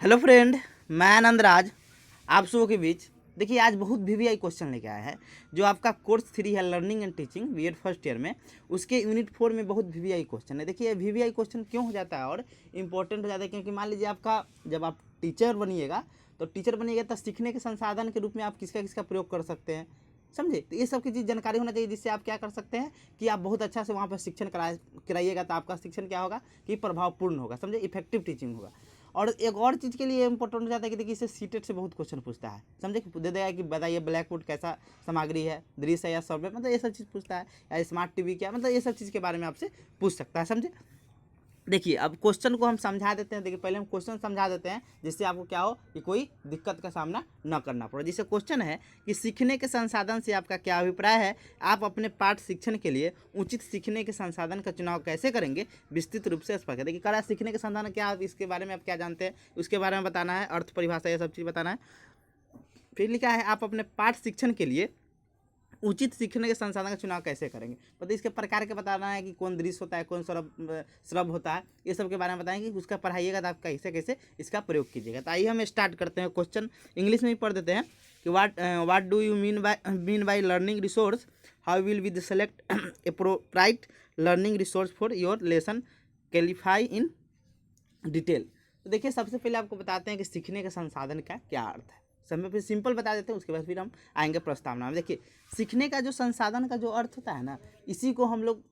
Hello friend, मैं आनंदराज आप सबों के बीच। देखिए, आज बहुत वीवीआई क्वेश्चन लेके आया है जो आपका कोर्स 3 है learning and teaching BEd first year में, उसके यूनिट 4 में बहुत वीवीआई क्वेश्चन है। देखिए, वीवीआई क्वेश्चन क्यों हो जाता है और इम्पोर्टेंट हो जाता है क्योंकि मान लीजिए आपका जब आप टीचर बनिएगा तो सीखने के संसाधन के रूप में आप किसका किसका प्रयोग कर सकते हैं, समझे। तो ये सब की चीज़ जानकारी होना चाहिए जिससे आप क्या कर सकते हैं कि आप बहुत अच्छा से वहाँ पर शिक्षण कराइएगा तो आपका शिक्षण क्या होगा कि प्रभावपूर्ण होगा, समझे, इफेक्टिव टीचिंग होगा। और एक और चीज़ के लिए इंपॉर्टेंट हो जाता है कि देखिए इससे सीटेट से बहुत क्वेश्चन पूछता है, समझे, दे देगा कि बताइए ब्लैक बोर्ड कैसा सामग्री है, दृश्य या सॉफ्टवेयर, मतलब ये सब चीज़ पूछता है, या स्मार्ट टीवी क्या, मतलब ये सब चीज़ के बारे में आपसे पूछ सकता है, समझे। देखिए, अब क्वेश्चन को हम समझा देते हैं। देखिए, पहले हम क्वेश्चन समझा देते हैं जिससे आपको क्या हो कि कोई दिक्कत का सामना न करना पड़े। जैसे क्वेश्चन है कि सीखने के संसाधन से आपका क्या अभिप्राय है, आप अपने पाठ शिक्षण के लिए उचित सीखने के संसाधन का चुनाव कैसे करेंगे, विस्तृत रूप से स्पष्ट है। देखिए, कड़ा सीखने के संसाधन क्या, आप इसके बारे में आप क्या जानते हैं उसके बारे में बताना है, अर्थ परिभाषा ये सब चीज़ बताना है। फिर लिखा है आप अपने पाठ शिक्षण के लिए उचित सीखने के संसाधन का चुनाव कैसे करेंगे, मतलब इसके प्रकार के बताना है कि कौन दृश्य होता है, कौन श्रव होता है, ये सब के बारे में बताएंगे कि उसका पढ़ाइएगा तो आप कैसे कैसे इसका प्रयोग कीजिएगा। तो आइए हम स्टार्ट करते हैं। क्वेश्चन इंग्लिश में ही पढ़ देते हैं कि what do you mean by learning resource, how will we select appropriate learning resource for your lesson, qualify in detail. तो देखिए, सबसे पहले आपको बताते हैं कि सीखने के संसाधन का क्या अर्थ है। समय फिर सिंपल बता देते हैं, उसके बाद फिर हम आएंगे प्रस्तावना में। देखिए, सीखने का जो संसाधन का जो अर्थ होता है ना, इसी को हम लोग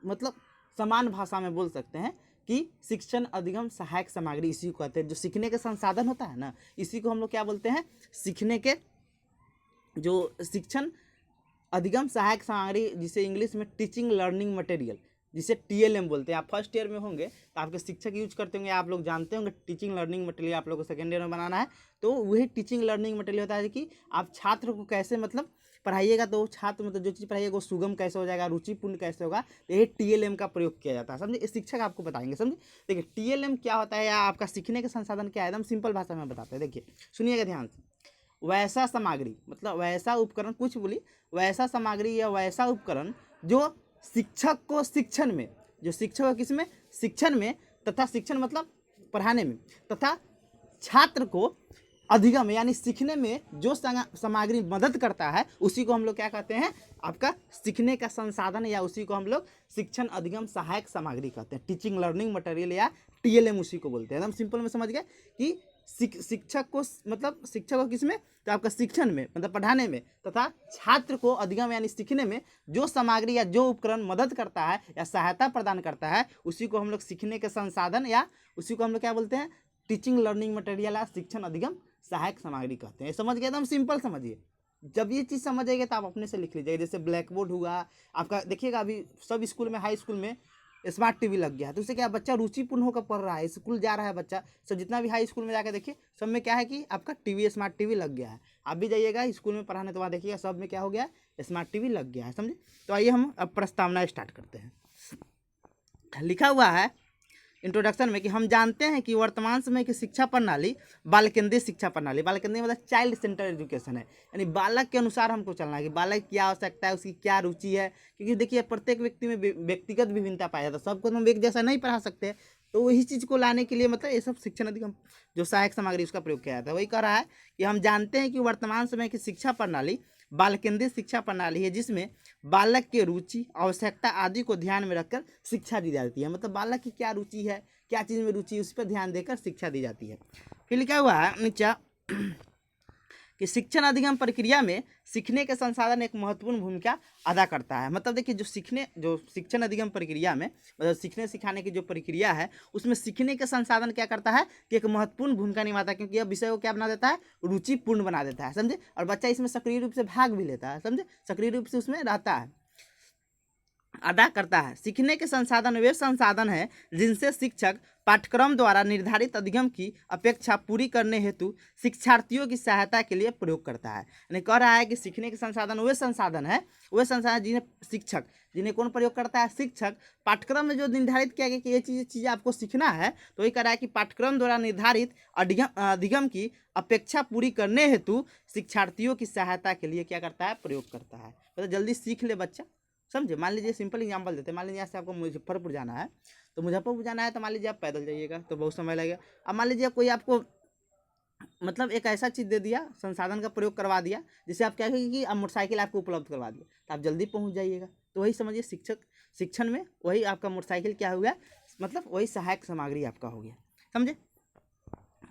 मतलब समान भाषा में बोल सकते हैं कि शिक्षण अधिगम सहायक सामग्री, इसी को कहते हैं। जो सीखने के संसाधन होता है ना, इसी को हम लोग क्या बोलते हैं, सीखने के जो शिक्षण अधिगम सहायक सामग्री, जिसे इंग्लिश में टीचिंग लर्निंग मटेरियल, जिसे टीएलएम बोलते हैं। आप फर्स्ट ईयर में होंगे तो आपके शिक्षक यूज करते होंगे, आप लोग जानते होंगे टीचिंग लर्निंग मटेरियल आप लोग को सेकेंड ईयर में बनाना है। तो वही टीचिंग लर्निंग मटेरियल होता है कि आप छात्र को कैसे मतलब पढ़ाइएगा, तो छात्र मतलब जो चीज़ पढ़ाइएगा वो सुगम कैसे हो जाएगा, रुचिपूर्ण कैसे होगा, तो यही टीएलएम का प्रयोग किया जाता है, समझे। शिक्षक आपको बताएंगे, समझे। देखिए, टीएलएम क्या होता है या आपका सीखने के संसाधन क्या है, एकदम सिंपल भाषा में बताते हैं। देखिए, सुनिएगा ध्यान से। वैसा सामग्री मतलब वैसा उपकरण, कुछ बोली, वैसा सामग्री या वैसा उपकरण जो शिक्षक को शिक्षण में, जो शिक्षक को किस में, शिक्षण में, तथा शिक्षण मतलब पढ़ाने में, तथा छात्र को अधिगम यानी सीखने में जो सामग्री मदद करता है, उसी को हम लोग क्या कहते हैं, आपका सीखने का संसाधन, या उसी को हम लोग शिक्षण अधिगम सहायक सामग्री कहते हैं। टीचिंग लर्निंग मटेरियल या टीएलएम उसी को बोलते हैं। एकदम सिंपल में समझ गए कि शिक्षक को मतलब शिक्षक को किसमें, तो आपका शिक्षण में मतलब पढ़ाने में, तथा छात्र को अधिगम यानी सीखने में जो सामग्री या जो उपकरण मदद करता है या सहायता प्रदान करता है, उसी को हम लोग सीखने के संसाधन या उसी को हम लोग क्या बोलते हैं, टीचिंग लर्निंग मटेरियल या शिक्षण अधिगम सहायक सामग्री कहते हैं। समझ गए, एकदम सिंपल समझिए। जब ये चीज़ समझ आएगी तो आप अपने से लिख लीजिएगा। जैसे ब्लैक बोर्ड हुआ आपका, देखिएगा अभी सब स्कूल में, हाई स्कूल में स्मार्ट टीवी लग गया है, तो उससे क्या बच्चा रुचिपूर्ण होकर पढ़ रहा है, स्कूल जा रहा है बच्चा, सब जितना भी हाई स्कूल में जाकर देखिए सब में क्या है कि आपका टीवी, स्मार्ट टीवी लग गया है। आप भी जाइएगा स्कूल में पढ़ाने तो वहाँ देखिएगा सब में क्या हो गया, स्मार्ट टीवी लग गया है, समझे। तो आइए हम अब प्रस्तावना स्टार्ट करते हैं। लिखा हुआ है इंट्रोडक्शन में कि हम जानते हैं कि वर्तमान समय की शिक्षा प्रणाली बाल केंद्रित शिक्षा प्रणाली, बाल केंद्रित मतलब चाइल्ड सेंटर एजुकेशन है, यानी बालक के अनुसार हमको चलना है कि बालक की क्या आवश्यकता है, उसकी क्या रुचि है। क्योंकि देखिए, प्रत्येक व्यक्ति में व्यक्तिगत विभिन्नता पाया जाता है, सबको हम एक जैसा नहीं पढ़ा सकते। तो वही चीज़ को लाने के लिए मतलब ये सब शिक्षण अधिगम जो सहायक सामग्री उसका प्रयोग किया जाता है। वही कह रहा है कि हम जानते हैं कि वर्तमान समय की शिक्षा प्रणाली बाल केंद्रित शिक्षा प्रणाली है, जिसमें बालक के रुचि, आवश्यकता आदि को ध्यान में रखकर शिक्षा दी जाती है। मतलब बालक की क्या रुचि है, क्या चीज़ में रुचि, उस पर ध्यान देकर शिक्षा दी जाती है। फिर लिखा हुआ है नीचे कि शिक्षण अधिगम प्रक्रिया में सीखने के संसाधन एक महत्वपूर्ण भूमिका अदा करता है। मतलब देखिए, जो शिक्षण अधिगम प्रक्रिया में मतलब सीखने सिखाने की जो प्रक्रिया है, उसमें सीखने के संसाधन क्या करता है कि एक महत्वपूर्ण भूमिका निभाता है, क्योंकि यह विषय को क्या बना देता है, रुचिपूर्ण बना देता है, समझे। और बच्चा इसमें सक्रिय रूप से भाग भी लेता है, समझे, सक्रिय रूप से उसमें रहता है, अदा करता है। सीखने के संसाधन वे संसाधन हैं जिनसे शिक्षक पाठ्यक्रम द्वारा निर्धारित अधिगम की अपेक्षा पूरी करने हेतु शिक्षार्थियों की सहायता के लिए प्रयोग करता है। यानी कह रहा है कि सीखने के संसाधन वे संसाधन है, वे संसाधन जिन्हें कौन प्रयोग करता है, शिक्षक। पाठ्यक्रम में जो निर्धारित किया गया कि ये चीज़ आपको सीखना है, तो वही कह रहा है कि पाठ्यक्रम द्वारा निर्धारित अधिगम की अपेक्षा पूरी करने हेतु शिक्षार्थियों की सहायता के लिए क्या करता है, प्रयोग करता है। मतलब जल्दी सीख ले बच्चा, समझे। मान लीजिए सिंपल एग्जांपल देते हैं, मान लीजिए यहाँ से आपको मुजफ्फरपुर जाना है, तो मुजफ्फरपुर जाना है तो मान लीजिए आप पैदल जाइएगा तो बहुत समय लगेगा। अब मान लीजिए कोई आपको मतलब एक ऐसा चीज़ दे दिया, संसाधन का प्रयोग करवा दिया, जिससे आप क्या कहेंगे कि अब मोटरसाइकिल आपको उपलब्ध करवा दिया तो आप जल्दी पहुंच जाइएगा। तो वही समझिए शिक्षण में वही आपका मोटरसाइकिल क्या हो गया, मतलब वही सहायक सामग्री आपका हो गया, समझे।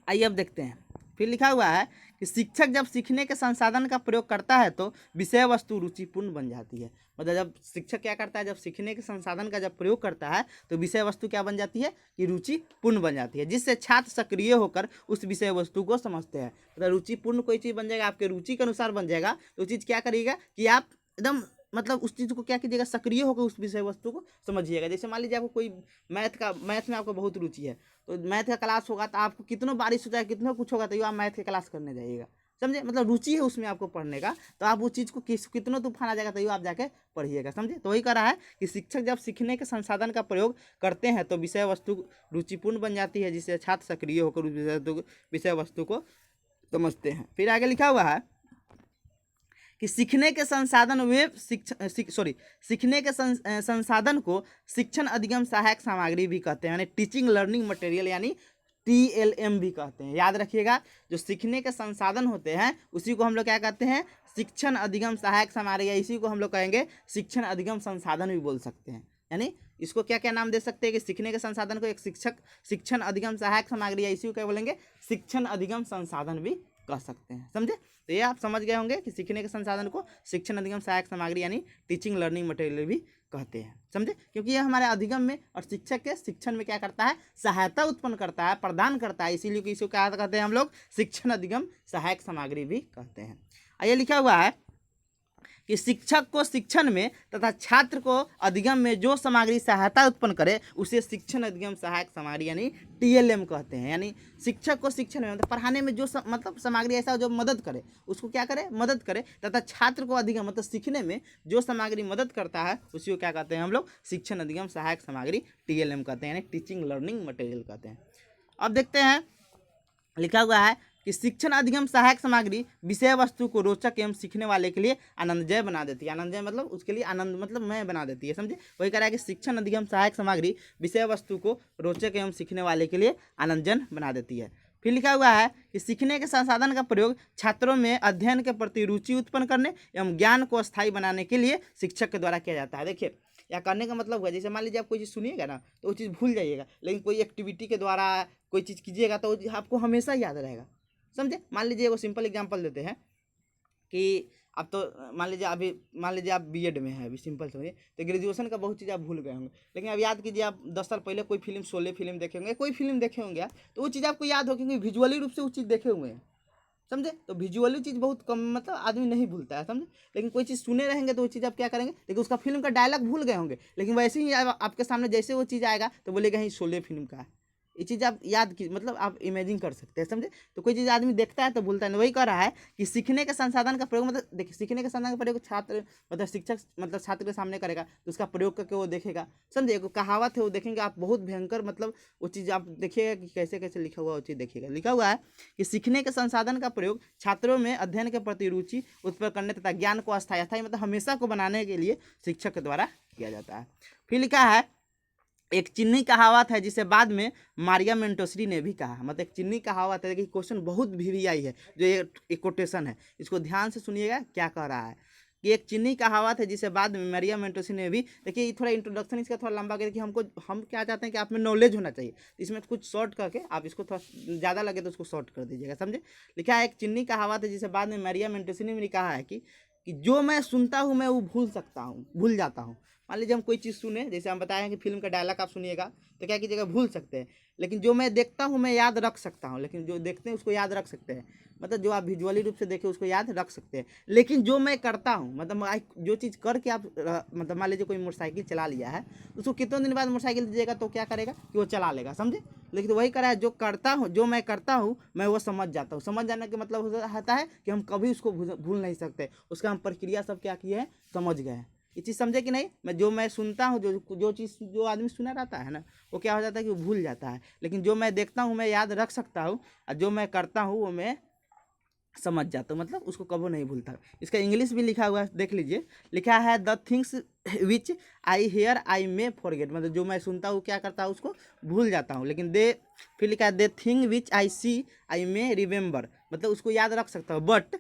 आइए अब देखते हैं, फिर लिखा हुआ है कि शिक्षक जब सीखने के संसाधन का प्रयोग करता है तो विषय वस्तु रुचिपूर्ण बन जाती है। मतलब जब शिक्षक क्या करता है, जब सीखने के संसाधन का जब प्रयोग करता है तो विषय वस्तु क्या बन जाती है कि रुचिपूर्ण बन जाती है, जिससे छात्र सक्रिय होकर उस विषय वस्तु को समझते हैं। मतलब रुचिपूर्ण कोई चीज़ बन जाएगा, आपके रुचि के अनुसार बन जाएगा, तो वो चीज़ क्या करेगा कि आप एकदम मतलब उस चीज़ को क्या कीजिएगा, सक्रिय होकर उस विषय वस्तु को समझिएगा। जैसे मान लीजिए आपको कोई मैथ में आपको बहुत रुचि है, तो मैथ का क्लास होगा तो आपको कितनों बारिश हो जाए, कितना कुछ होगा, तो आप मैथ की क्लास करने जाइएगा, समझे। मतलब रुचि है उसमें आपको पढ़ने का, तो आप उस चीज़ को कितनों तूफान आ जाएगा तो आप जाके पढ़िएगा, समझे। तो वही कह रहा है कि शिक्षक जब सीखने के संसाधन का प्रयोग करते हैं तो विषय वस्तु रुचिपूर्ण बन जाती है, जिससे छात्र सक्रिय होकर उस विषय वस्तु को समझते हैं। फिर आगे लिखा हुआ है कि सीखने के संसाधन वे सीखने के संसाधन को शिक्षण अधिगम सहायक सामग्री भी कहते हैं, यानी टीचिंग लर्निंग मटेरियल, यानी TLM भी कहते हैं। याद रखिएगा, जो सीखने के संसाधन होते हैं उसी को हम लोग क्या कहते हैं, शिक्षण अधिगम सहायक सामग्री, या इसी को हम लोग कहेंगे शिक्षण अधिगम संसाधन भी बोल सकते हैं। यानी इसको क्या क्या नाम दे सकते हैं कि सीखने के संसाधन को एक शिक्षण अधिगम सहायक सामग्री, या इसी को क्या बोलेंगे, शिक्षण अधिगम संसाधन भी कह सकते हैं, समझे। तो ये आप समझ गए होंगे कि सीखने के संसाधन को शिक्षण अधिगम सहायक सामग्री यानी टीचिंग लर्निंग मटेरियल भी कहते हैं, समझे। क्योंकि ये हमारे अधिगम में और शिक्षक के शिक्षण में क्या करता है, सहायता उत्पन्न करता है, प्रदान करता है, इसीलिए इसको क्या कहते हैं हम लोग, शिक्षण अधिगम सहायक सामग्री भी कहते हैं। आइए लिखा हुआ है कि शिक्षक को शिक्षण में तथा छात्र को अधिगम में जो सामग्री सहायता उत्पन्न करे उसे शिक्षण अधिगम सहायक सामग्री यानी TLM कहते हैं। यानी शिक्षक को शिक्षण में मतलब पढ़ाने में जो मतलब सामग्री ऐसा जो मदद करे उसको क्या करे, मदद करे, तथा छात्र को अधिगम मतलब सीखने में जो सामग्री मदद करता है उसी को क्या कहते हैं हम लोग, शिक्षण अधिगम सहायक सामग्री TLM कहते हैं, यानी टीचिंग लर्निंग मटेरियल कहते हैं। अब देखते हैं, लिखा हुआ है कि शिक्षण अधिगम सहायक सामग्री विषय वस्तु को रोचक एवं सीखने वाले के लिए आनंदजय बना देती है। आनंदजय मतलब उसके लिए आनंद मतलब मैं बना देती है, समझे। वही कह रहा है कि शिक्षण अधिगम सहायक सामग्री विषय वस्तु को रोचक एवं सीखने वाले के लिए आनंदजन बना देती है। फिर लिखा हुआ है कि सीखने के संसाधन का प्रयोग छात्रों में अध्ययन के प्रति रुचि उत्पन्न करने एवं ज्ञान को स्थायी बनाने के लिए शिक्षक के द्वारा किया जाता है। देखिए या करने का मतलब हुआ, जैसे मान लीजिए आप कोई चीज़ सुनिएगा ना तो वो चीज़ भूल जाइएगा, लेकिन कोई एक्टिविटी के द्वारा कोई चीज़ कीजिएगा तो आपको हमेशा याद रहेगा, समझे। मान लीजिए वो सिंपल एग्जांपल देते हैं कि अब तो मान लीजिए आप B.Ed में हैं, अभी सिंपल समझिए, तो ग्रेजुएशन का बहुत चीज़ आप भूल गए होंगे, लेकिन अब याद कीजिए आप 10 साल पहले कोई फिल्म, शोले फिल्म देखे होंगे, कोई फिल्म देखे होंगे, तो वो चीज़ आपको याद हो क्योंकि विजुअली रूप से वो चीज़ देखे हुए हैं, समझे। तो विजुअली चीज़ बहुत कम मतलब आदमी नहीं भूलता है, समझे। लेकिन कोई चीज़ सुने रहेंगे तो वो चीज़ आप क्या करेंगे, लेकिन उसका फिल्म का डायलॉग भूल गए होंगे, लेकिन वैसे ही आपके सामने जैसे वो चीज़ आएगा तो बोलेगा ही शोले फिल्म का है। ये चीज़ आप याद की मतलब आप इमेजिन कर सकते हैं, समझे। तो कोई चीज़ आदमी देखता है तो भूलता है। वही कह रहा है कि सीखने के संसाधन का प्रयोग मतलब देखिए, सीखने के संसाधन का प्रयोग छात्र मतलब शिक्षक मतलब छात्र के सामने करेगा तो उसका प्रयोग करके वो देखेगा, समझे। एक कहावत है वो देखेंगे आप, बहुत भयंकर मतलब वो चीज़ आप देखिएगा कि कैसे कैसे लिखा हुआ वो चीज़ देखिएगा। लिखा हुआ है कि सीखने के संसाधन का प्रयोग छात्रों में अध्ययन के प्रति रुचि उत्पन्न करने तथा ज्ञान को अस्थायी मतलब हमेशा को बनाने के लिए शिक्षक के द्वारा किया जाता है। फिर लिखा है एक चीनी कहावत है जिसे बाद में मारिया मेंटोसरी ने भी कहा, मतलब एक चीनी कहावत है कि क्वेश्चन बहुत VVI है, जो एक कोटेशन है, इसको ध्यान से सुनिएगा क्या कह रहा है कि एक चीनी कहावत है जिसे बाद में मारिया मेंटोसरी ने भी, देखिए थोड़ा इंट्रोडक्शन इसका थोड़ा लंबा करके हम क्या चाहते हैं कि आप में नॉलेज होना चाहिए, इसमें कुछ शॉर्ट करके आप इसको थोड़ा ज़्यादा लगे तो उसको शॉर्ट कर दीजिएगा, समझे। लिखा है एक चीनी कहावत है जिसे बाद में मारिया मेंटोसरी ने भी कहा है कि जो मैं सुनता हूँ मैं वो भूल जाता हूँ। मान लीजिए हम कोई चीज़ सुने, जैसे हम बताए हैं कि फिल्म का डायलॉग आप सुनिएगा तो क्या कीजिएगा, भूल सकते हैं, लेकिन जो मैं देखता हूँ मैं याद रख सकता हूँ, लेकिन जो देखते हैं उसको याद रख सकते हैं, मतलब जो आप विजुअली रूप से देखें उसको याद रख सकते हैं, लेकिन जो मैं करता हूँ मतलब जो चीज़ करके आप मतलब मान लीजिए कोई मोटरसाइकिल चला लिया है, उसको कितने दिन बाद मोटरसाइकिल दीजिएगा तो क्या करेगा कि वो चला लेगा, समझे। लेकिन वही करा है, जो मैं करता हूँ मैं वो समझ जाता हूँ। समझ जाने का मतलब होता है कि हम कभी उसको भूल नहीं सकते, उसका हम प्रक्रिया सब क्या किए हैं, समझ गए हैं। ये चीज़ समझे कि नहीं। मैं सुनता हूँ, जो चीज़ जो आदमी सुना रहता है ना वो क्या हो जाता है कि वो भूल जाता है, लेकिन जो मैं देखता हूँ मैं याद रख सकता हूँ, और जो मैं करता हूँ वो मैं समझ जाता हूँ, मतलब उसको कभी नहीं भूलता। इसका इंग्लिश भी लिखा हुआ है, देख लीजिए, लिखा है the things which I here I may forget, मतलब जो मैं सुनता हूँ क्या करता हूँ उसको भूल जाता हूँ। लेकिन दे, फिर लिखा है दे thing which I C I may remember, मतलब उसको याद रख सकता हूँ। But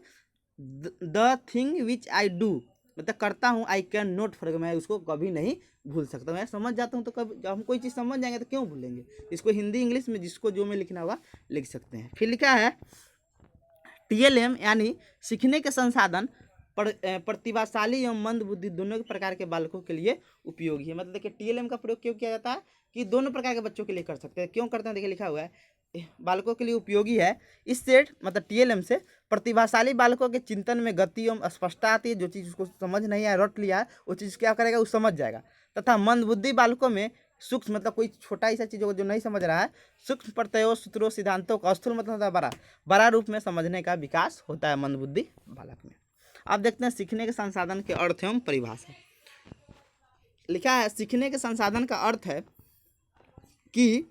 the thing which I do, मतलब करता हूँ, आई कैन नॉट फॉरगेट, मैं उसको कभी नहीं भूल सकता। मैं समझ जाता हूँ तो कभी, जब हम कोई चीज़ समझ जाएंगे तो क्यों भूलेंगे। इसको हिंदी इंग्लिश में जिसको जो में लिखना हुआ लिख सकते हैं। फिर लिखा है टीएलएम यानी सीखने के संसाधन प्रतिभाशाली एवं मंद बुद्धि दोनों प्रकार के बालकों के लिए उपयोगी है। मतलब देखिए टीएलएम का प्रयोग क्यों किया जाता है कि दोनों प्रकार के बच्चों के लिए कर सकते हैं। क्यों करते हैं, देखिए लिखा हुआ है बालकों के लिए उपयोगी है। इससे मतलब टीएलएम से प्रतिभाशाली बालकों के चिंतन में गति एवं स्पष्टता आती है। जो चीज़ उसको समझ नहीं आया, रट लिया है, वो चीज़ क्या करेगा, वो समझ जाएगा। तथा मंद बुद्धि बालकों में सूक्ष्म, मतलब कोई छोटा ऐसा चीज़ जो नहीं समझ रहा है, सूक्ष्म प्रत्ययों सूत्रों सिद्धांतों का, स्थूल मतलब होता है बड़ा, बड़ा रूप में समझने का विकास होता है मंदबुद्धि बालक में। अब देखते हैं सीखने के संसाधन के अर्थ एवं परिभाषा। लिखा है सीखने के संसाधन का अर्थ है कि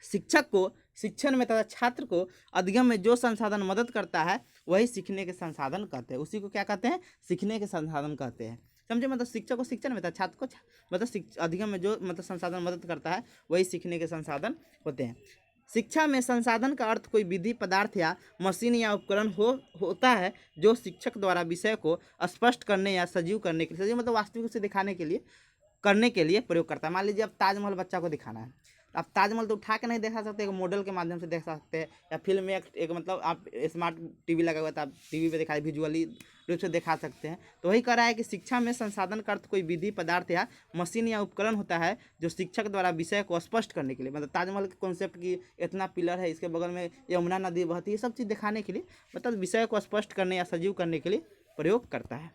शिक्षक को शिक्षण में तथा छात्र को अधिगम में जो संसाधन मदद करता है वही सीखने के संसाधन कहते हैं। उसी को क्या कहते हैं, सीखने के संसाधन कहते हैं। समझे, मतलब शिक्षक को शिक्षण में तथा छात्र को मतलब अधिगम में जो मतलब संसाधन मदद करता है वही सीखने के संसाधन होते हैं। शिक्षा में संसाधन का अर्थ कोई विधि पदार्थ या मशीन या उपकरण होता है जो शिक्षक द्वारा विषय को स्पष्ट करने या सजीव करने के लिए, सजीव मतलब वास्तविक से दिखाने के लिए, करने के लिए प्रयोग करता है। मान लीजिए अब ताजमहल बच्चा को दिखाना है, आप ताजमहल तो उठा के नहीं दिखा सकते, एक मॉडल के माध्यम से देख सकते हैं, या फिल्म में एक मतलब आप स्मार्ट टीवी लगा हुआ था, आप टीवी पे दिखा विजुअली रूप से दिखा सकते हैं। तो वही कह रहा है कि शिक्षा में संसाधन का अर्थ कोई विधि पदार्थ या मशीन या उपकरण होता है जो शिक्षक द्वारा विषय को स्पष्ट करने के लिए, मतलब ताजमहल के कॉन्सेप्ट की इतना पिलर है, इसके बगल में यमुना नदी बहती है, ये सब चीज़ दिखाने के लिए, मतलब विषय को स्पष्ट करने या सजीव करने के लिए प्रयोग करता है।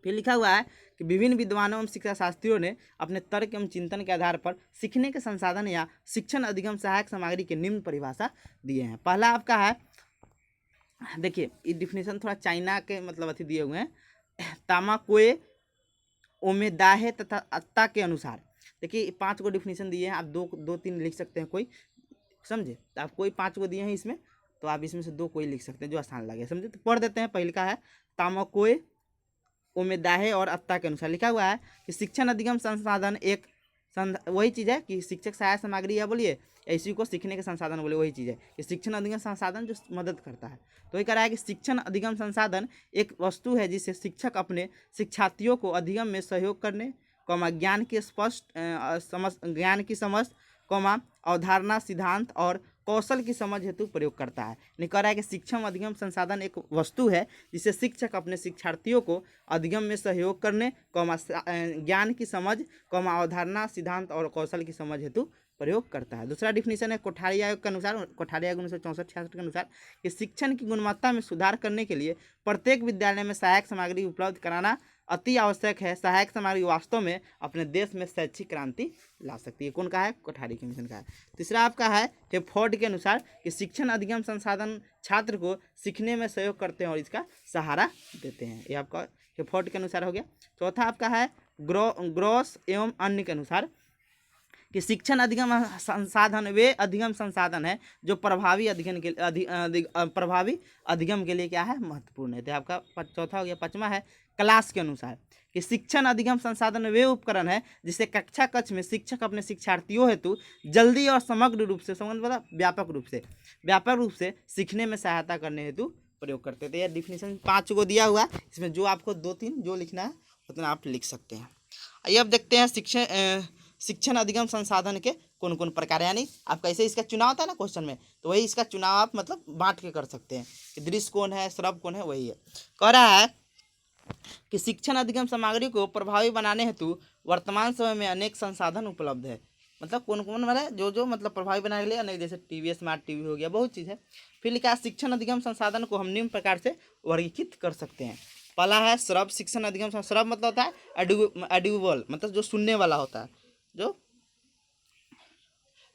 फिर लिखा हुआ है कि विभिन्न विद्वानों एवं शिक्षा शास्त्रियों ने अपने तर्क एवं चिंतन के आधार पर सीखने के संसाधन या शिक्षण अधिगम सहायक सामग्री की निम्न परिभाषा दिए हैं। पहला आपका है, देखिए ये डिफिनेशन थोड़ा चाइना के मतलब अति दिए हुए हैं, तामाकोए ओमेदाहे तथा अत्ता के अनुसार। देखिए 5 गो डिफिनेशन दिए हैं, आप दो तीन लिख सकते हैं कोई, समझे, तो आप कोई 5 गो दिए हैं इसमें, तो आप इसमें से 2 कोई लिख सकते हैं जो आसान लगे, समझे। तो पढ़ देते हैं। पहले का है तामाकोए उम्मीदाहे और अत्ता के अनुसार। लिखा हुआ है कि शिक्षण अधिगम संसाधन एक वही चीज़ है कि शिक्षक सहायक सामग्री या बोलिए, इसी को सीखने के संसाधन बोले, वही चीज़ है कि शिक्षण अधिगम संसाधन जो मदद करता है। तो ये कह रहा है कि शिक्षण अधिगम संसाधन एक वस्तु है जिससे शिक्षक अपने शिक्षार्थियों को अधिगम में सहयोग करने, ज्ञान की ज्ञान की समझ, अवधारणा, सिद्धांत और कौशल की समझ हेतु प्रयोग करता है। नहीं कह रहा है कि शिक्षण अधिगम संसाधन एक वस्तु है जिसे शिक्षक अपने शिक्षार्थियों को अधिगम में सहयोग करने, ज्ञान की समझ, अवधारणा, सिद्धांत और कौशल की समझ हेतु प्रयोग करता है। दूसरा डिफिनेशन है कोठारी आयोग के अनुसार, कोठारी आयोग 1964-66 के अनुसार कि शिक्षण की गुणवत्ता में सुधार करने के लिए प्रत्येक विद्यालय में सहायक सामग्री उपलब्ध कराना अति आवश्यक है। सहायक सामग्री वास्तव में अपने देश में शैक्षिक क्रांति ला सकती है। कौन का है, कोठारी कमीशन का है। तीसरा आपका है हेफोर्ड के अनुसार कि शिक्षण अधिगम संसाधन छात्र को सीखने में सहयोग करते हैं और इसका सहारा देते हैं। ये आपका हेफोर्ड के अनुसार हो गया। चौथा आपका है ग्रॉस एवं अन्य के अनुसार कि शिक्षण अधिगम संसाधन वे अधिगम संसाधन है जो प्रभावी प्रभावी अधिगम के लिए क्या है, महत्वपूर्ण है। तो आपका चौथा हो गया। पांचवा है क्लास के अनुसार कि शिक्षण अधिगम संसाधन वे उपकरण है जिससे कक्षा कक्ष में शिक्षक अपने शिक्षार्थियों हेतु जल्दी और समग्र रूप से व्यापक रूप से सीखने में सहायता करने हेतु प्रयोग करते थे। यह डिफिनेशन 5 को दिया हुआ है, इसमें जो आपको 2-3 जो लिखना है उतना आप लिख सकते हैं। आइए अब देखते हैं शिक्षण अधिगम संसाधन के कौन कौन प्रकार है, यानी आप कैसे इसका चुनाव होता है ना क्वेश्चन में, तो वही इसका चुनाव आप मतलब बांट के कर सकते हैं कि दृश्य कौन है, श्रव कौन है, वही है। कह रहा है कि शिक्षण अधिगम सामग्री को प्रभावी बनाने हेतु वर्तमान समय में अनेक संसाधन उपलब्ध है। मतलब कौन कौन वाला जो मतलब प्रभावी बनाने के लिए अनेक, जैसे टीवी, स्मार्ट टीवी हो गया, बहुत चीज़ है। फिर लिखा है शिक्षण अधिगम संसाधन को हम निम्न प्रकार से वर्गीकृत कर सकते हैं। पहला है श्रव शिक्षण अधिगम। श्रव मतलब होता है एड्यूबल, मतलब जो सुनने वाला होता है, जो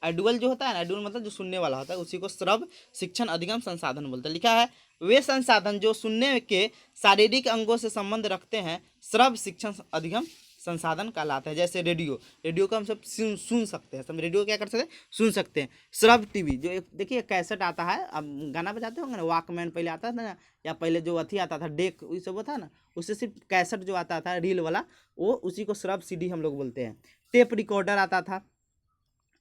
एडुअल जो होता है ना, एडुअल मतलब जो सुनने वाला होता है, उसी को श्रव शिक्षण अधिगम संसाधन बोलते हैं। लिखा है वे संसाधन जो सुनने के शारीरिक अंगों से संबंध रखते हैं श्रव शिक्षण अधिगम संसाधन कहलाते हैं। जैसे रेडियो, रेडियो को हम सब सुन सकते हैं, सब रेडियो क्या कर सकते हैं, सुन सकते हैं। श्रव्य टीवी, जो एक देखिए कैसेट आता है, अब गाना बजाते होंगे ना, वॉकमैन पहले आता था ना, या पहले जो अथी आता था डेक, ये सब होता है ना, उससे सिर्फ कैसेट जो आता था रील वाला, वो उसी को श्रव्य सीडी हम लोग बोलते हैं। टेप रिकॉर्डर आता था।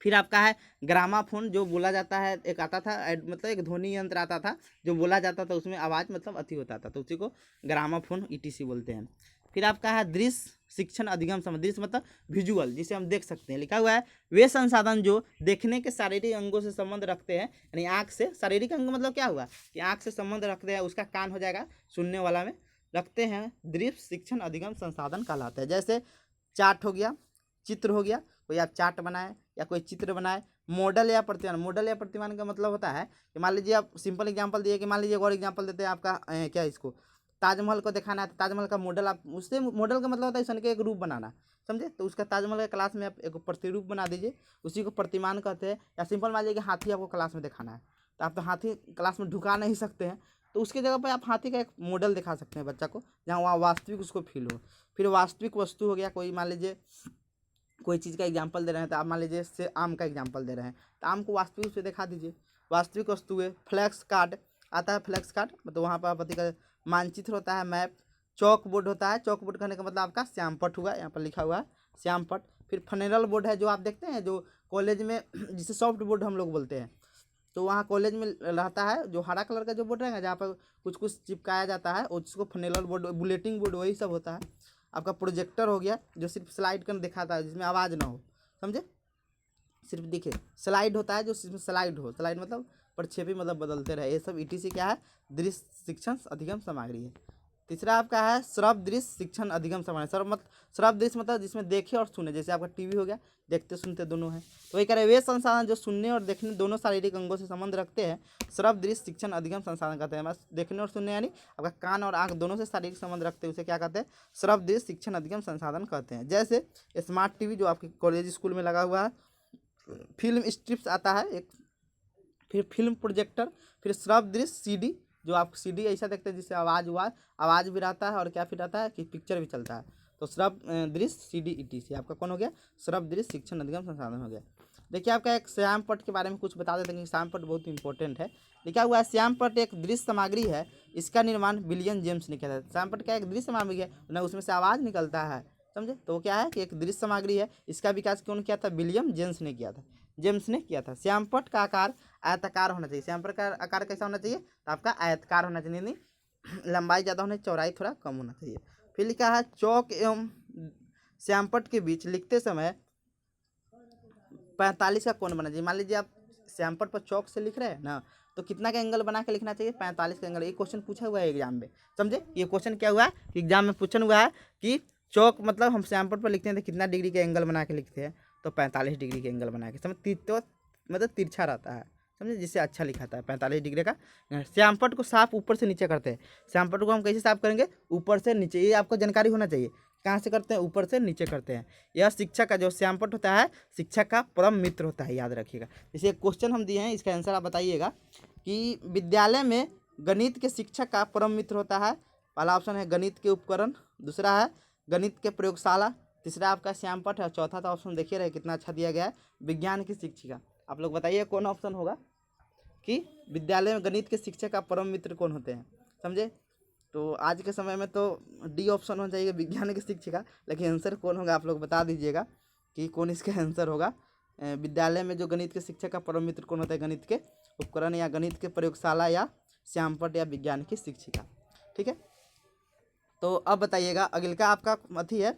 फिर आपका है ग्रामाफोन, जो बोला जाता है, एक आता था मतलब एक ध्वनि यंत्र आता था जो बोला जाता था, उसमें आवाज़ मतलब अति होता था, तो उसी को ग्रामाफोन ईटीसी बोलते हैं। फिर आपका है दृश्य शिक्षण अधिगम संबंध, दृश्य मतलब विजुअल, जिसे हम देख सकते हैं। लिखा हुआ है वे संसाधन जो देखने के शारीरिक अंगों से संबंध रखते हैं, यानी आँख से, शारीरिक अंग मतलब क्या हुआ कि आँख से संबंध रखते हैं, उसका कान हो जाएगा सुनने वाला में, रखते हैं, दृश्य शिक्षण अधिगम संसाधन कहलाते हैं। जैसे चार्ट हो गया, चित्र हो गया, कोई आप चार्ट बनाए या कोई चित्र बनाए। मॉडल या प्रतिमान, मॉडल या प्रतिमान का मतलब होता है कि मान लीजिए आप सिंपल एग्जांपल दिए कि मान लीजिए और एग्जांपल देते हैं आपका क्या इसको ताजमहल को दिखाना है, तो ताजमहल का मॉडल आप, उससे मॉडल का मतलब होता है सन के एक रूप बनाना, समझे, तो उसका ताजमहल के क्लास में आप एक प्रतिरूप बना दीजिए, उसी को प्रतिमान कहते हैं। या सिंपल मान लीजिए कि हाथी आपको क्लास में दिखाना है, तो आप तो हाथी क्लास में ढुका नहीं सकते हैं, तो उसकी जगह पर आप हाथी का एक मॉडल दिखा सकते हैं बच्चा को, जहाँ वहाँ वास्तविक उसको फील हो। फिर वास्तविक वस्तु हो गया, कोई मान लीजिए कोई चीज़ का एग्जाम्पल दे रहे हैं, तो आप मान लीजिए से आम का एग्जाम्पल दे रहे हैं, तो आम को वास्तविक से दिखा दीजिए, वास्तविक वस्तु है। फ्लैक्स कार्ड आता है, फ्लैक्स कार्ड मतलब वहाँ पर आपत्ति का मानचित्र होता है, मैप। चौक बोर्ड होता है, चौक बोर्ड कहने का मतलब आपका श्यामपट हुआ, यहाँ पर लिखा हुआ है श्यामपट। फिर फनेरल बोर्ड है, जो आप देखते हैं जो कॉलेज में जिसे सॉफ्ट बोर्ड हम लोग बोलते हैं, तो वहाँ कॉलेज में रहता है जो हरा कलर का जो बोर्ड रहेगा, जहाँ पर कुछ कुछ चिपकाया जाता है, उसको फनेरल बोर्ड, बुलेटिन बोर्ड, वही सब होता है। आपका प्रोजेक्टर हो गया, जो सिर्फ स्लाइड कर दिखाता है, जिसमें आवाज़ ना हो, समझे, सिर्फ दिखे। स्लाइड होता है जो जिसमें स्लाइड हो, स्लाइड मतलब प्रक्षेपी मतलब बदलते रहे, ये सब ईटीसी क्या है, दृश्य शिक्षण अधिगम सामग्री है। तीसरा आपका है श्रव्य दृश्य शिक्षण अधिगम सामग्री। श्रव्य दृश्य मतलब जिसमें देखे और सुने, जैसे आपका टीवी हो गया, देखते सुनते दोनों है, तो वही कह रहे वे संसाधन जो सुनने और देखने दोनों शारीरिक अंगों से संबंध रखते हैं, श्रव्य दृश्य शिक्षण अधिगम संसाधन कहते हैं। बस देखने और सुनने यानी आपका कान और आंख दोनों से शारीरिक संबंध रखते हैं, उसे क्या कहते हैं, श्रव्य दृश्य शिक्षण अधिगम संसाधन कहते हैं। जैसे स्मार्ट टीवी जो आपके कॉलेज स्कूल में लगा हुआ है, फिल्म स्ट्रिप्स आता है एक, फिर फिल्म प्रोजेक्टर, फिर श्रव्य दृश्य सीडी, जो आप सीडी ऐसा देखते हैं जिससे आवाज़ भी रहता है, और क्या फिर रहता है कि पिक्चर भी चलता है, तो श्रव्य दृश्य सीडी ईटीसी आपका कौन हो गया, श्रव्य दृश्य शिक्षण अधिगम संसाधन हो गया। देखिए आपका एक श्यामपट्ट के बारे में कुछ बता देते हैं कि श्यामपट्ट बहुत इंपॉर्टेंट है। लिखा हुआ है श्यामपट्ट एक दृश्य सामग्री है, इसका निर्माण विलियम जेम्स ने किया था। श्यामपट्ट क्या एक दृश्य सामग्री है ना, उसमें से आवाज़ निकलता है, समझे, तो क्या है कि एक दृश्य सामग्री है, इसका विकास कौन किया था, विलियम जेम्स ने किया था, जेम्स ने किया था। श्यामपट्ट का आकार आयताकार होना चाहिए। श्यामपट्ट का आकार कैसा होना चाहिए, तो आपका आयताकार होना चाहिए, नहीं लंबाई ज़्यादा होनी, चौड़ाई थोड़ा कम होना चाहिए। फिर लिखा है चौक एवं श्यामपट्ट के बीच लिखते समय 45 का कोण बना चाहिए। मान लीजिए आप श्यामपट्ट पर चौक से लिख रहे हैं ना, तो कितना का एंगल बना के लिखना चाहिए, 45 का एंगल। ये क्वेश्चन पूछा हुआ है एग्जाम में, समझे, ये क्वेश्चन क्या हुआ है कि एग्जाम में पूछन हुआ है कि चौक मतलब हम श्यामपट्ट पर लिखते हैं तो कितना डिग्री का एंगल बना के लिखते हैं, तो 45 डिग्री के एंगल बना के, समझ, तो मतलब तिरछा रहता है, समझे, जिससे अच्छा लिखाता है 45 डिग्री का। श्यामपट्ट को साफ ऊपर से नीचे करते हैं। श्यामपट्ट को हम कैसे साफ करेंगे, ऊपर से नीचे, ये आपको जानकारी होना चाहिए। कहाँ से करते हैं, ऊपर से नीचे करते हैं। यह शिक्षक का जो श्यामपट्ट होता है, शिक्षक का परम मित्र होता है, याद रखिएगा। जैसे एक क्वेश्चन हम दिए हैं, इसका आंसर आप बताइएगा कि विद्यालय में गणित के शिक्षक का परम मित्र होता है। पहला ऑप्शन है गणित के उपकरण, दूसरा है गणित के प्रयोगशाला, तीसरा आपका श्यामपट्ट है, चौथा तो ऑप्शन देखिए रहे कितना अच्छा दिया गया है, विज्ञान की शिक्षिका। आप लोग बताइए कौन ऑप्शन होगा कि विद्यालय में गणित के शिक्षक का परम मित्र कौन होते हैं, समझे। तो आज के समय में तो डी ऑप्शन होना चाहिए, विज्ञान की शिक्षिका, लेकिन आंसर कौन होगा आप लोग बता दीजिएगा कि कौन इसका आंसर होगा। विद्यालय में जो गणित के शिक्षक का परम मित्र कौन होता है, गणित के उपकरण या गणित के प्रयोगशाला या श्यामपट्ट या विज्ञान की शिक्षिका, ठीक है। तो अब बताइएगा अगले का आपका अथी है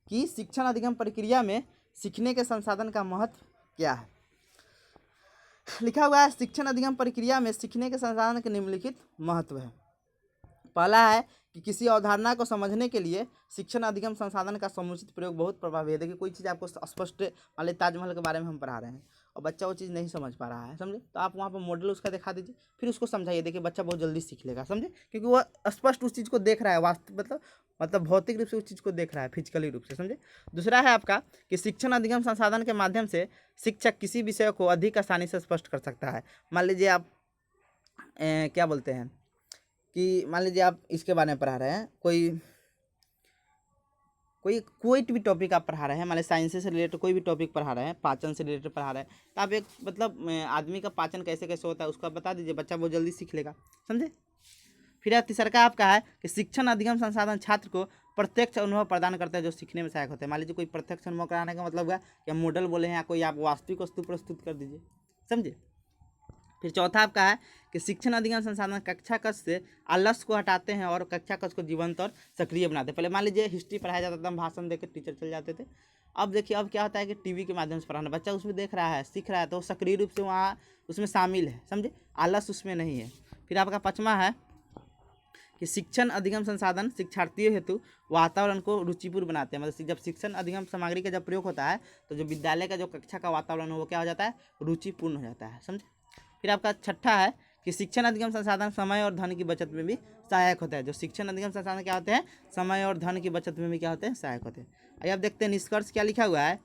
कि शिक्षण अधिगम प्रक्रिया में सीखने के संसाधन का महत्व क्या है। लिखा हुआ है शिक्षण अधिगम प्रक्रिया में सीखने के संसाधन के निम्नलिखित महत्व है। पहला है कि किसी अवधारणा को समझने के लिए शिक्षण अधिगम संसाधन का समुचित प्रयोग बहुत प्रभावी है। देखिए कोई चीज़ आपको स्पष्ट, मान लीजिए ताजमहल के बारे में हम पढ़ा रहे हैं और बच्चा वो चीज़ नहीं समझ पा रहा है, समझे, तो आप वहाँ पर मॉडल उसका दिखा दीजिए, फिर उसको समझाइए, देखिए बच्चा बहुत जल्दी सीख लेगा, समझे, क्योंकि वो स्पष्ट उस चीज़ को देख रहा है, वास्तव मतलब भौतिक रूप से उस चीज़ को देख रहा है, फिजिकली रूप से, समझे। दूसरा है आपका कि शिक्षण अधिगम संसाधन के माध्यम से शिक्षक किसी विषय को अधिक आसानी से स्पष्ट कर सकता है। मान लीजिए आप क्या बोलते हैं कि मान लीजिए आप इसके बारे में पढ़ा रहे हैं, कोई कोई भी टॉपिक आप पढ़ा रहे हैं, मान लीजिए साइंस से रिलेटेड कोई भी टॉपिक पढ़ा रहे हैं, पाचन से रिलेटेड पढ़ा रहे हैं, तो आप एक मतलब आदमी का पाचन कैसे कैसे होता है उसका बता दीजिए, बच्चा वो जल्दी सीख लेगा, समझे। फिर तीसरा का आपका है कि शिक्षण अधिगम संसाधन छात्र को प्रत्यक्ष अनुभव प्रदान करता है जो सीखने में सहायक होता है। मान लीजिए कोई प्रत्यक्ष अनुभव कराने का मतलब है कि हम मॉडल बोले हैं या कोई आप वास्तविक वस्तु प्रस्तुत कर दीजिए, समझे। फिर चौथा आपका है कि शिक्षण अधिगम संसाधन कक्षा कक्ष से आलस्य को हटाते हैं और कक्षा कक्ष को जीवंत और सक्रिय बनाते हैं। पहले मान लीजिए हिस्ट्री पढ़ाया जाता था, हम भाषण देकर टीचर चल जाते थे। अब देखिए अब क्या होता है कि टीवी के माध्यम से पढ़ाना, बच्चा उसमें देख रहा है, सीख रहा है, तो सक्रिय रूप से वहाँ उसमें शामिल है, समझे, आलस्य उसमें नहीं है। फिर आपका पाँचवा है कि शिक्षण अधिगम संसाधन शिक्षार्थियों हेतु वातावरण को रुचिपूर्ण बनाते हैं। मतलब जब शिक्षण अधिगम सामग्री का जब प्रयोग होता है तो जो विद्यालय का जो कक्षा का वातावरण है वो क्या हो जाता है, रुचिपूर्ण हो जाता है, समझे। फिर आपका छठा है कि शिक्षण अधिगम संसाधन समय और धन की बचत में भी सहायक होता है। जो शिक्षण अधिगम संसाधन क्या होते हैं, समय और धन की बचत में भी क्या होते हैं, सहायक होते हैं। आइए अब देखते हैं निष्कर्ष क्या लिखा हुआ है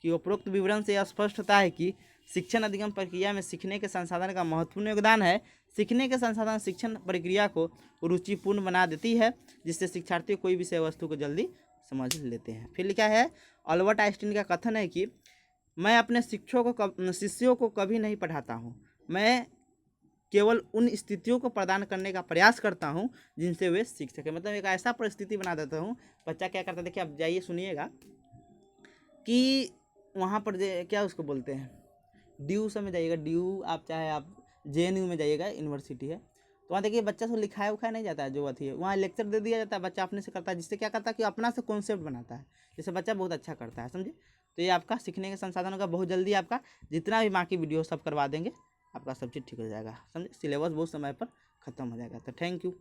कि उपरोक्त विवरण से यह स्पष्ट होता है कि शिक्षण अधिगम प्रक्रिया में सीखने के संसाधन का महत्वपूर्ण योगदान है। सीखने के संसाधन शिक्षण प्रक्रिया को रुचिपूर्ण बना देती है, जिससे शिक्षार्थी कोई विषय वस्तु को जल्दी समझ लेते हैं। फिर लिखा है अल्बर्ट आइंस्टीन का कथन है कि मैं अपने शिष्यों को कभी नहीं पढ़ाता हूँ, मैं केवल उन स्थितियों को प्रदान करने का प्रयास करता हूँ जिनसे वे सीख सके। मतलब एक ऐसा परिस्थिति बना देता हूँ, बच्चा क्या करता है, देखिए आप जाइए सुनिएगा कि वहाँ पर क्या उसको बोलते हैं, ड्यू में जाइएगा, ड्यू आप चाहे आप JNU में जाइएगा, यूनिवर्सिटी है, तो वहाँ देखिए बच्चा से लिखाया उखाया नहीं जाता है, जो अथी है वहाँ लेक्चर दे दिया जाता है, बच्चा अपने से करता है, जिससे क्या करता है कि अपना से कॉन्सेप्ट बनाता है, जिससे बच्चा बहुत अच्छा करता है, समझे। तो ये आपका सीखने के संसाधनों का बहुत जल्दी आपका जितना भी बाकी वीडियो सब करवा देंगे, आपका सब चीज़ ठीक हो जाएगा, समझे। सिलेबस बहुत समय पर ख़त्म हो जाएगा। तो थैंक यू।